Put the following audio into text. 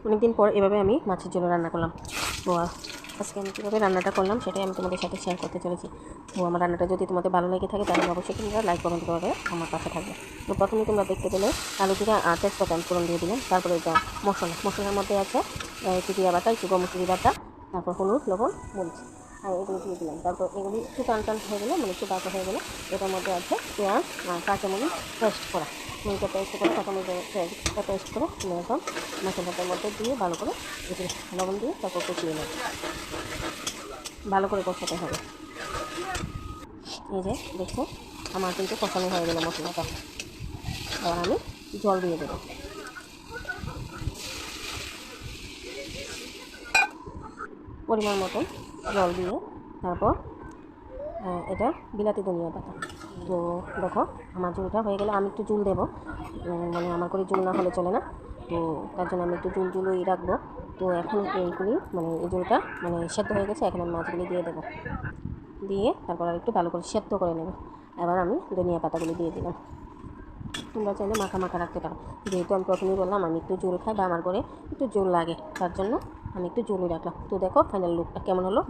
অনেকদিন পর এভাবে আমি মাছের ঝোল রান্না করলাম। তো আজকে আমি কীভাবে রান্নাটা করলাম সেটাই আমি তোমাদের সাথে শেয়ার করতে চলেছি। তো আমার রান্নাটা যদি তোমাদের ভালো লেগে থাকে তাহলে অবশ্যই তোমরা লাইক কমেন্ট করে আমার পাশে থাকবে। তো প্রথমে তোমরা দেখতে পেলে আলু জিরা আর তেজপাতা আমি ফোড়ন দিয়ে দিলাম। তারপরে এটা মশলার মধ্যে আছে একটু জিরা বাটা, একটু গরমমসুরি বাটা, তারপর হলুদ, লবণ, মরিচ আর এগুলো দিয়ে দিলাম। তারপর এগুলি একটু টান হয়ে গেলে একটু বাটা হয়ে গেলে এটার মধ্যে আছে পেঁয়াজ আর কাঁচামরিচ পেস্ট করা। মরিচটা পেস্ট করে কাঁচামরিচটা পেস্ট করে এখন মশলাটার মধ্যে দিয়ে ভালো করে লবণ দিয়ে তারপর কষিয়ে নেব। ভালো করে কষাতে হবে। এই যে দেখো আমার কিন্তু কষানো হয়ে গেল মশলাটা। এবার আমি জল দিয়ে দেবো। পরিমাণ মতন জল দিয়ে তারপর এটা বিলাতি ধনিয়া পাতা। তো দেখো আমার ঝোলটা হয়ে গেলে আমি একটু জল দেবো, মানে আমার করে জল না হলে চলে না। তো তার জন্য আমি একটু জলই রাখবো। তো এখন এইগুলি এই ঝোলটা সেদ্ধ হয়ে গেছে। এখন আমি মাছগুলি দিয়ে দেবো, দিয়ে তারপর আর একটু ভালো করে সেদ্ধ করে নেব। এবার আমি ধনিয়া পাতাগুলি দিয়ে দিলাম। তোমরা চাইলে মাখা রাখতে পারো। যেহেতু আমি প্রথমেই বললাম আমি একটু জল খাই বা আমার করে একটু জল লাগে, তার জন্য আমি একটু জলই রাখলাম। তো দেখো ফাইনাল লুকটা কেমন হলো।